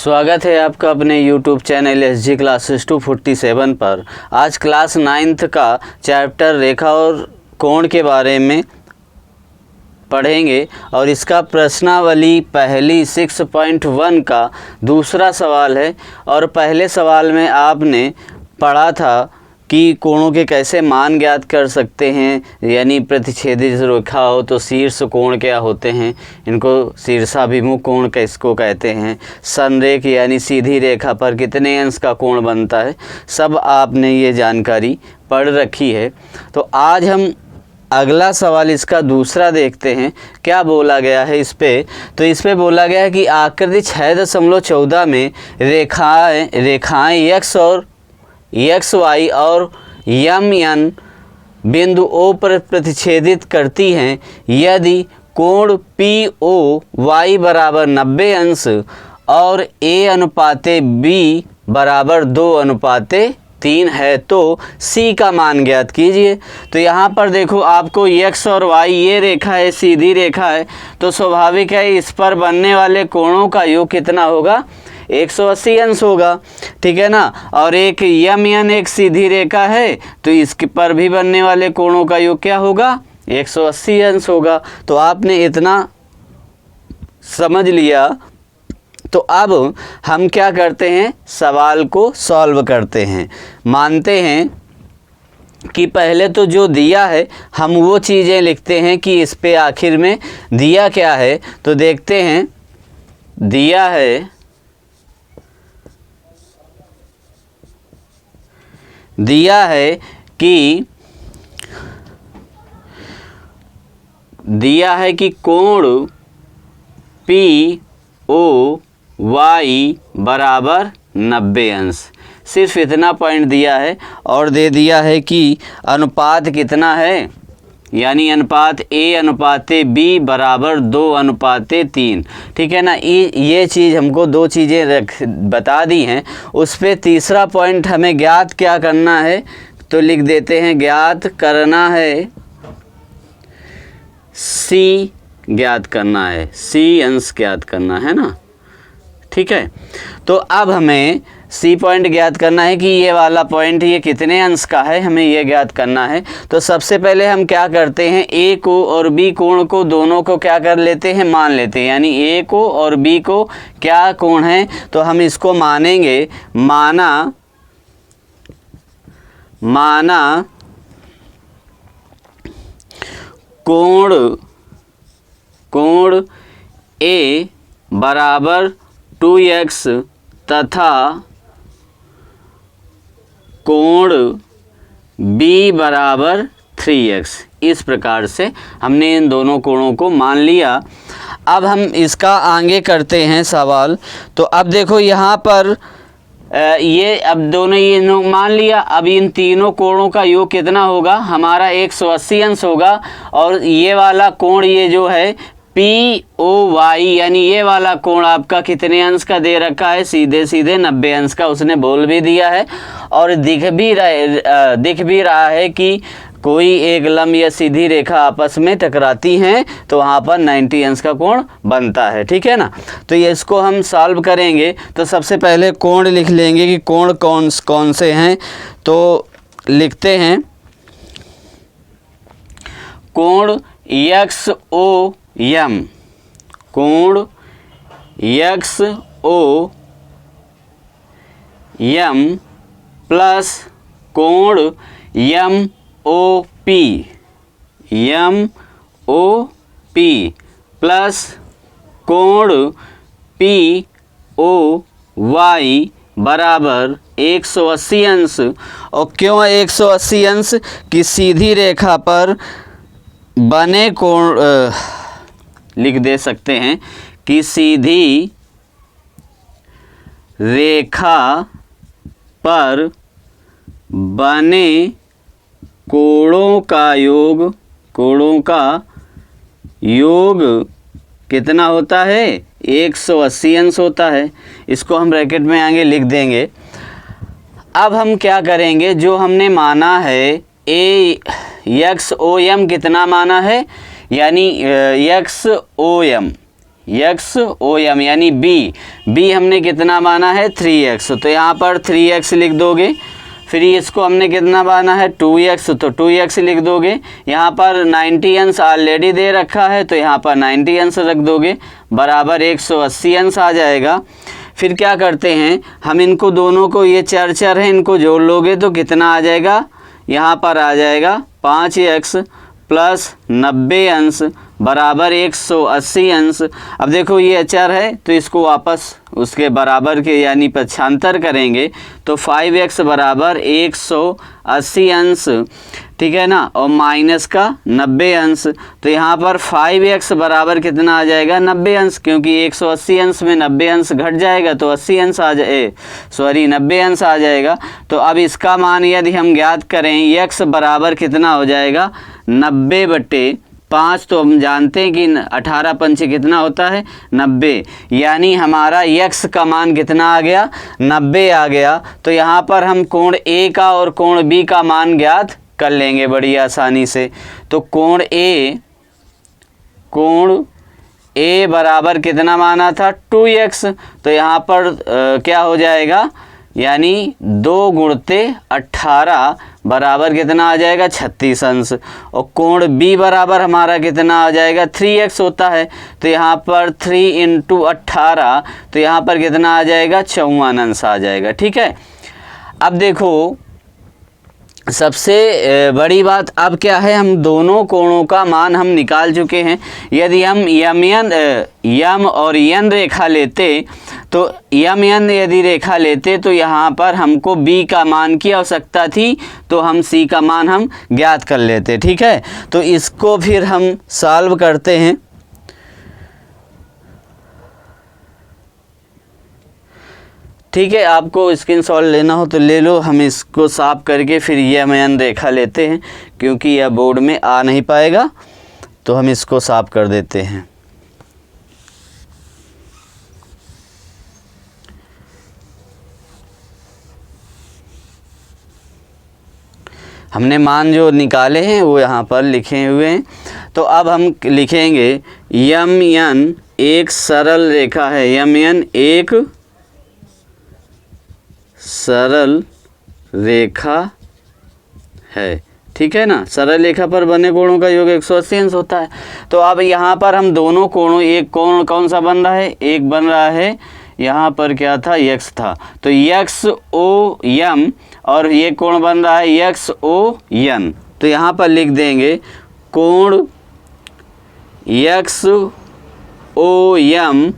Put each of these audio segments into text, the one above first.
स्वागत है आपका अपने YouTube चैनल SG क्लासेस 247 पर। आज क्लास 9th का चैप्टर रेखा और कोण के बारे में पढ़ेंगे और इसका प्रश्नावली पहली 6.1 का दूसरा सवाल है। और पहले सवाल में आपने पढ़ा था कि कोणों के कैसे मान ज्ञात कर सकते हैं, यानी प्रतिच्छेदित रेखा हो तो शीर्ष कोण क्या होते हैं, इनको शीर्षाभिमुख कोण किसको कहते हैं, संरेख यानी सीधी रेखा पर कितने अंश का कोण बनता है, सब आपने ये जानकारी पढ़ रखी है। तो आज हम अगला सवाल इसका दूसरा देखते हैं क्या बोला गया है इस पे। तो इस पे बोला गया है कि आकृति 6.14 में रेखाएं x और XY और MN बिंदु O पर प्रतिच्छेदित करती हैं यदि कोण POY बराबर 90 अंश और A अनुपाते B बराबर 2:3 है तो C का मान ज्ञात कीजिए। तो यहाँ पर देखो आपको X और Y ये रेखा है, सीधी रेखा है, तो स्वाभाविक है इस पर बनने वाले कोणों का योग कितना होगा, 180 अंश होगा, ठीक है ना। और एक MN एक सीधी रेखा है तो इसके पर भी बनने वाले कोणों का योग क्या होगा, 180 अंश होगा। तो आपने इतना समझ लिया। तो अब हम क्या करते हैं, सवाल को सॉल्व करते हैं। मानते हैं कि पहले तो जो दिया है हम वो चीज़ें लिखते हैं कि इस पे आखिर में दिया क्या है। तो देखते हैं, दिया है कि कोण POY बराबर 90 अंश, सिर्फ इतना पॉइंट दिया है। और दे दिया है कि अनुपात कितना है, यानी अनुपात A अनुपाते B बराबर 2:3, ठीक है ना। ये चीज़ हमको दो चीज़ें बता दी हैं। उस पर तीसरा पॉइंट हमें ज्ञात क्या करना है, तो लिख देते हैं ज्ञात करना है C ज्ञात करना है, C अंश ज्ञात करना है ना, ठीक है। तो अब हमें C पॉइंट ज्ञात करना है कि ये वाला पॉइंट ये कितने अंश का है, हमें ये ज्ञात करना है। तो सबसे पहले हम क्या करते हैं, A को और B कोण को दोनों को क्या कर लेते हैं, मान लेते हैं। यानी A को और B को क्या कोण है, तो हम इसको मानेंगे, माना कोण A बराबर 2x तथा कोण B बराबर 3x। इस प्रकार से हमने इन दोनों कोणों को मान लिया। अब हम इसका आगे करते हैं सवाल। तो अब देखो यहाँ पर ये अब दोनों ये मान लिया। अब इन तीनों कोणों का योग कितना होगा, हमारा 180 अंश होगा। और ये वाला कोण ये जो है POY यानी ये वाला कोण आपका कितने अंश का दे रखा है, सीधे 90 अंश का उसने बोल भी दिया है। और दिख भी रहा है कि कोई एक लंब या सीधी रेखा आपस में टकराती हैं तो वहाँ पर 90 अंश का कोण बनता है, ठीक है ना। तो ये इसको हम सॉल्व करेंगे। तो सबसे पहले कोण लिख लेंगे कि कोण कौन से हैं। तो लिखते हैं कोण XOM, कोण XOM प्लस कोण MOP प्लस कोण POY बराबर 180 अंश। और क्यों 180 अंश, कि सीधी रेखा पर बने कोण लिख दे सकते हैं कि सीधी रेखा पर बने कोणों का योग कितना होता है, 180 अंश होता है। इसको हम ब्रैकेट में आगे लिख देंगे। अब हम क्या करेंगे, जो हमने माना है XOM कितना माना है, यानी XOM एक्स ओ एम यानी बी हमने कितना माना है 3x, तो यहाँ पर 3x लिख दोगे। फिर इसको हमने कितना माना है 2x, तो 2x लिख दोगे। यहाँ पर 90 अंश ऑलरेडी दे रखा है तो यहाँ पर 90 अंश रख दोगे, बराबर 180 अंश आ जाएगा। फिर क्या करते हैं हम, इनको दोनों को, ये चर है, इनको जोड़ लोगे तो कितना आ जाएगा, यहाँ पर आ जाएगा 5x प्लस 90 अंश बराबर 180 अंश। अब देखो ये चर है तो इसको वापस उसके बराबर के यानी पक्षांतर करेंगे तो 5x बराबर 180 अंश, ठीक है ना, और माइनस का 90 अंश। तो यहाँ पर 5x बराबर कितना आ जाएगा 90 अंश, क्योंकि 180 अंश में 90 अंश घट जाएगा तो 80 अंश आ जाए 90 अंश आ जाएगा। तो अब इसका मान यदि हम ज्ञात करें, x बराबर कितना हो जाएगा 90/5, तो हम जानते हैं कि 18 पंचे कितना होता है 90, यानी हमारा x का मान कितना आ गया 90 आ गया। तो यहाँ पर हम कोण A का और कोण B का मान ज्ञात कर लेंगे बड़ी आसानी से। तो कोण A बराबर कितना माना था 2x, तो यहाँ पर क्या हो जाएगा, यानी 2 गुणते 18 बराबर कितना आ जाएगा 36 अंश। और कोण B बराबर हमारा कितना आ जाएगा 3x होता है, तो यहाँ पर 3 × 18, तो यहाँ पर कितना आ जाएगा 54 अंश आ जाएगा, ठीक है। अब देखो सबसे बड़ी बात अब क्या है, हम दोनों कोणों का मान हम निकाल चुके हैं। यदि हम यम और यन रेखा लेते तो यम यन यदि रेखा लेते तो यहाँ पर हमको b का मान की आवश्यकता थी, तो हम c का मान हम ज्ञात कर लेते, ठीक है। तो इसको फिर हम सॉल्व करते हैं। ठीक है, आपको स्क्रीनशॉट लेना हो तो ले लो, हम इसको साफ करके फिर यम यन रेखा लेते हैं, क्योंकि यह बोर्ड में आ नहीं पाएगा, तो हम इसको साफ कर देते हैं। हमने मान जो निकाले हैं वो यहाँ पर लिखे हुए हैं। तो अब हम लिखेंगे यम यन एक सरल रेखा है, यम यन एक सरल रेखा है, ठीक है ना। सरल रेखा पर बने कोणों का योग 180 अंश होता है। तो अब यहाँ पर हम दोनों कोणों, एक कोण कौन सा बन रहा है, एक बन रहा है यहाँ पर क्या था x था, तो x o m, और ये कोण बन रहा है x o n। तो यहाँ पर लिख देंगे कोण x o m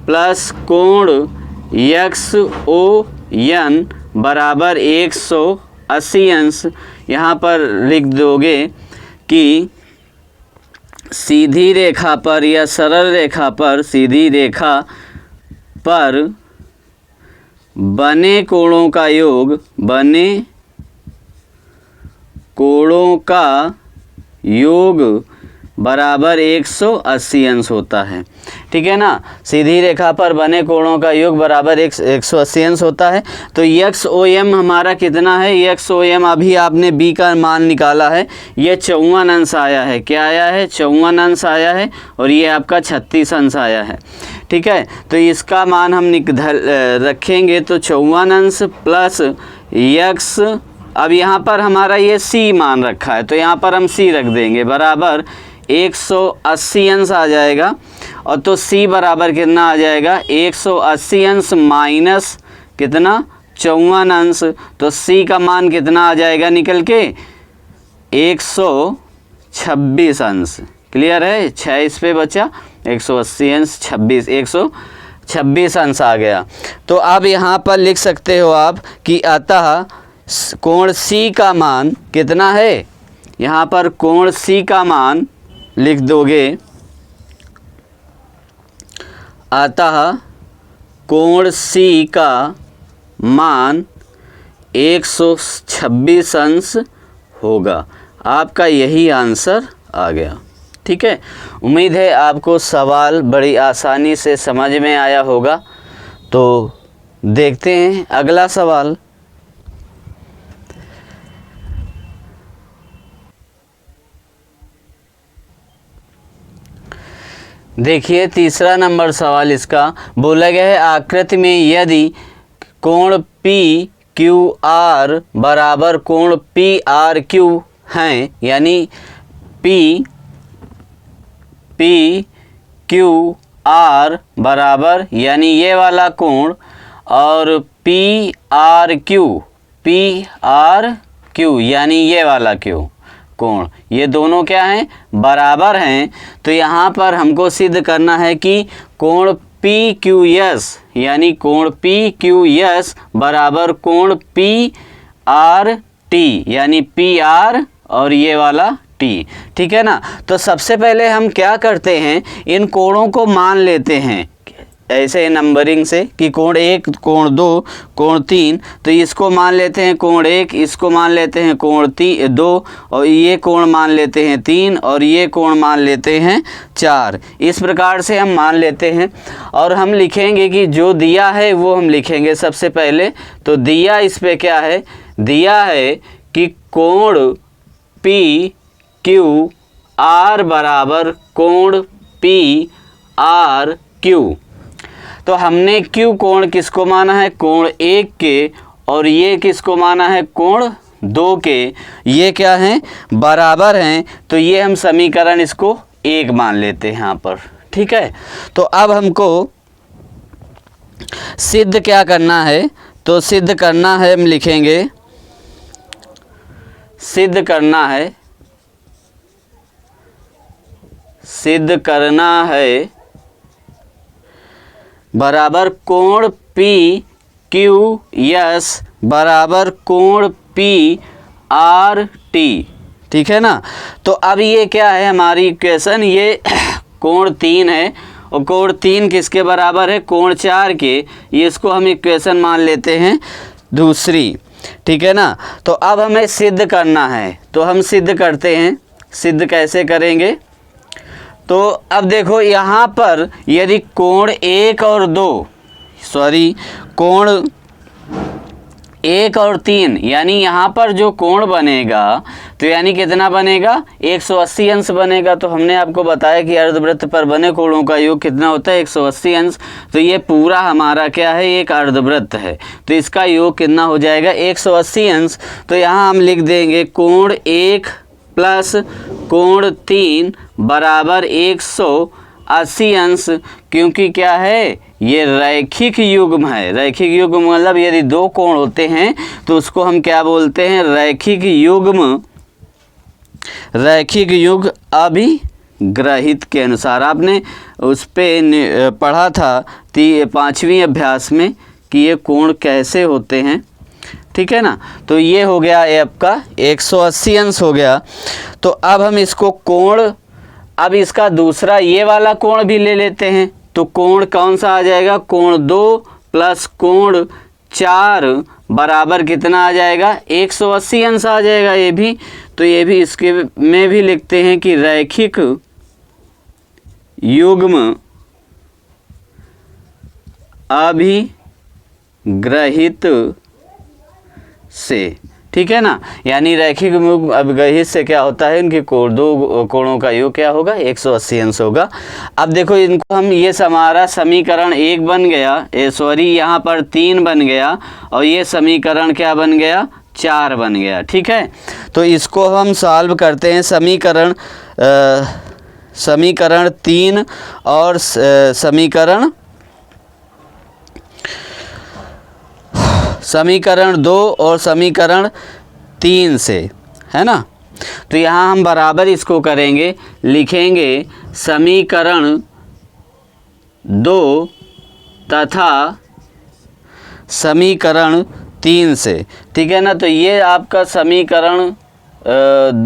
प्लस कोण x o n बराबर 180 अंश। यहाँ पर लिख दोगे कि सीधी रेखा पर या सरल रेखा पर, सीधी रेखा पर बने कोणों का योग, बने कोणों का योग बराबर 180 अंश होता है, ठीक है ना। सीधी रेखा पर बने कोणों का योग बराबर 180 अंश होता है। तो एक्स ओ एम हमारा कितना है, एक्स ओ एम अभी आपने बी का मान निकाला है, ये 54 अंश आया है। क्या आया है 54 अंश आया है, और ये आपका 36 अंश आया है, ठीक है। तो इसका मान हम रखेंगे तो 54 अंश प्लस एक्स, अब यहाँ पर हमारा ये सी मान रखा है तो यहाँ पर हम सी रख देंगे, बराबर 180 अंश आ जाएगा। और तो c बराबर कितना आ जाएगा 180 अंश माइनस कितना 54 अंश, तो c का मान कितना आ जाएगा निकल के 126 अंश। क्लियर है, 6 इस पे बचा, 180 अंश 26, 126 अंश आ गया। तो अब यहाँ पर लिख सकते हो आप कि अतः कोण c का मान कितना है, यहाँ पर कोण c का मान लिख दोगे, अतः कोण C का मान 126 अंश होगा। आपका यही आंसर आ गया, ठीक है। उम्मीद है आपको सवाल बड़ी आसानी से समझ में आया होगा। तो देखते हैं अगला सवाल। देखिए तीसरा नंबर सवाल इसका बोला गया है आकृति में यदि कोण पी क्यू आर बराबर कोण पी आर क्यू हैं, यानी पी क्यू आर बराबर यानी ये वाला कोण और पी आर क्यू यानी ये वाला कोण, ये दोनों क्या हैं, बराबर हैं। तो यहाँ पर हमको सिद्ध करना है कि कोण पी क्यू एस यानी कोण पी क्यू एस बराबर कोण पी आर टी यानी पी आर और ये वाला टी। ठीक है ना। तो सबसे पहले हम क्या करते हैं, इन कोणों को मान लेते हैं ऐसे नंबरिंग से कि कोण 1, कोण 2, कोण 3। तो इसको मान लेते हैं कोण 1, इसको मान लेते हैं कोण 2 और ये कोण मान लेते हैं 3 और ये कोण मान लेते हैं 4। इस प्रकार से हम मान लेते हैं और हम लिखेंगे कि जो दिया है वो हम लिखेंगे सबसे पहले। तो दिया इस पे क्या है, दिया है कि कोण पी क्यू आर बराबर कोण पी आर क्यू। तो हमने क्यू कोण किसको माना है, कोण 1 के, और ये किसको माना है, कोण 2 के। ये क्या हैं, बराबर हैं। तो ये हम समीकरण इसको 1 मान लेते हैं यहाँ पर। ठीक है। तो अब हमको सिद्ध क्या करना है, तो सिद्ध करना है, हम लिखेंगे सिद्ध करना है बराबर कोण पी क्यू एस बराबर कोण पी आर टी। ठीक है ना। तो अब ये क्या है हमारी इक्वेशन, ये कोण 3 है और कोण 3 किसके बराबर है, कोण 4 के। ये इसको हम इक्वेशन मान लेते हैं दूसरी। ठीक है ना। तो अब हमें सिद्ध करना है, तो हम सिद्ध करते हैं। सिद्ध कैसे करेंगे, तो अब देखो यहाँ पर यदि कोण 1 और 3 यानी यहाँ पर जो कोण बनेगा तो यानी कितना बनेगा, 180 अंश बनेगा। तो हमने आपको बताया कि अर्धवृत्त पर बने कोणों का योग कितना होता है, 180 अंश। तो ये पूरा हमारा क्या है, एक अर्धवृत्त है। तो इसका योग कितना हो जाएगा, 180 अंश। तो यहाँ हम लिख देंगे कोण 1 प्लस कोण 3 बराबर 180 अंश, क्योंकि क्या है, ये रैखिक युग्म है। रैखिक युग्म मतलब यदि 2 कोण होते हैं तो उसको हम क्या बोलते हैं, रैखिक युग्म अभिग्रहित के अनुसार। आपने उस पे पढ़ा था 5वीं अभ्यास में कि ये कोण कैसे होते हैं। ठीक है ना। तो ये हो गया ये आपका 180 अंश हो गया। तो अब हम इसको कोण, अब इसका दूसरा ये वाला कोण भी ले लेते हैं। तो कोण कौन सा आ जाएगा, कोण 2 प्लस कोण 4 बराबर कितना आ जाएगा, 180 अंश आ जाएगा ये भी। तो ये भी इसके में भी लिखते हैं कि रैखिक युग्म अभिग्रहित से। ठीक है ना। यानी रैखिक युग्म अभिग्रहित से क्या होता है, इनके दो कोणों का योग क्या होगा, 180 अंश होगा। अब देखो इनको हम, ये हमारा समीकरण 1 बन गया, यहाँ पर 3 बन गया और ये समीकरण क्या बन गया, 4 बन गया। ठीक है। तो इसको हम सॉल्व करते हैं। समीकरण 3 और समीकरण 2 और समीकरण 3 से, है ना। तो यहाँ हम बराबर इसको करेंगे, लिखेंगे समीकरण 2 तथा समीकरण 3 से। ठीक है ना। तो ये आपका समीकरण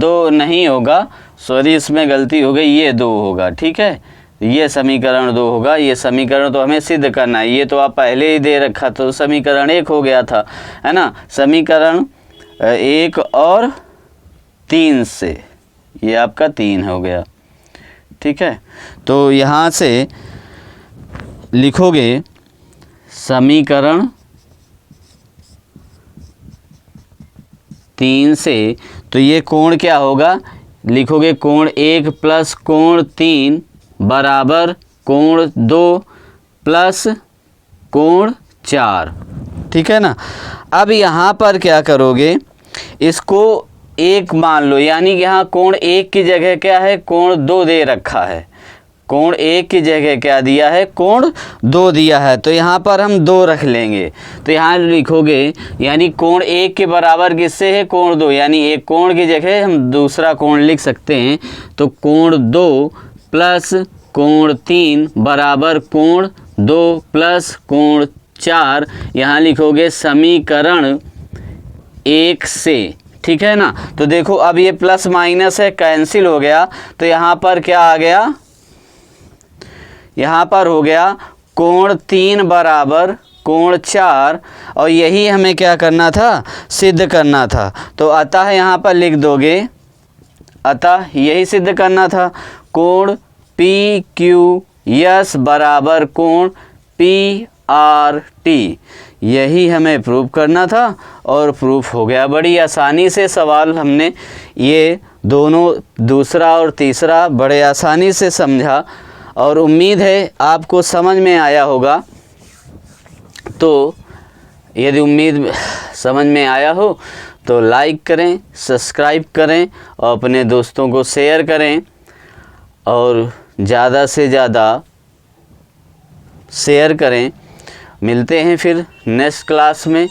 2 नहीं होगा, सॉरी इसमें गलती हो गई, ये 2 होगा। ठीक है। ये समीकरण 2 होगा। ये समीकरण तो हमें सिद्ध करना है, ये तो आप पहले ही दे रखा, तो समीकरण 1 हो गया था, है ना। समीकरण 1 और 3 से ये आपका 3 हो गया। ठीक है। तो यहाँ से लिखोगे समीकरण 3 से, तो ये कोण क्या होगा, लिखोगे कोण 1 प्लस कोण 3 बराबर कोण 2 प्लस कोण 4। ठीक है ना। अब यहाँ पर क्या करोगे, इसको 1 मान लो, यानी कि यहाँ कोण 1 की जगह क्या है, कोण 2 दे रखा है। कोण 1 की जगह क्या दिया है, कोण 2 दिया है, तो यहाँ पर हम 2 रख लेंगे। तो यहाँ लिखोगे, यानी कोण 1 के बराबर किससे है, कोण 2, यानी एक कोण की जगह हम दूसरा कोण लिख सकते हैं। तो कोण 2 प्लस कोण 3 बराबर कोण 2 प्लस कोण 4। यहाँ लिखोगे समीकरण 1 से। ठीक है ना। तो देखो अब ये प्लस माइनस है, कैंसिल हो गया, तो यहाँ पर क्या आ गया, यहाँ पर हो गया कोण 3 बराबर कोण 4, और यही हमें क्या करना था, सिद्ध करना था। तो अतः यहाँ पर लिख दोगे, अतः यही सिद्ध करना था, कोण पी क्यू एस बराबर कोण पी आर टी, यही हमें प्रूव करना था और प्रूफ हो गया। बड़ी आसानी से सवाल हमने ये दोनों, दूसरा और तीसरा, बड़े आसानी से समझा, और उम्मीद है आपको समझ में आया होगा। तो यदि उम्मीद समझ में आया हो तो लाइक करें, सब्सक्राइब करें और अपने दोस्तों को शेयर करें, और ज़्यादा से ज़्यादा शेयर करें। मिलते हैं फिर नेक्स्ट क्लास में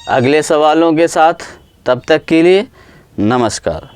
अगले सवालों के साथ। तब तक के लिए नमस्कार।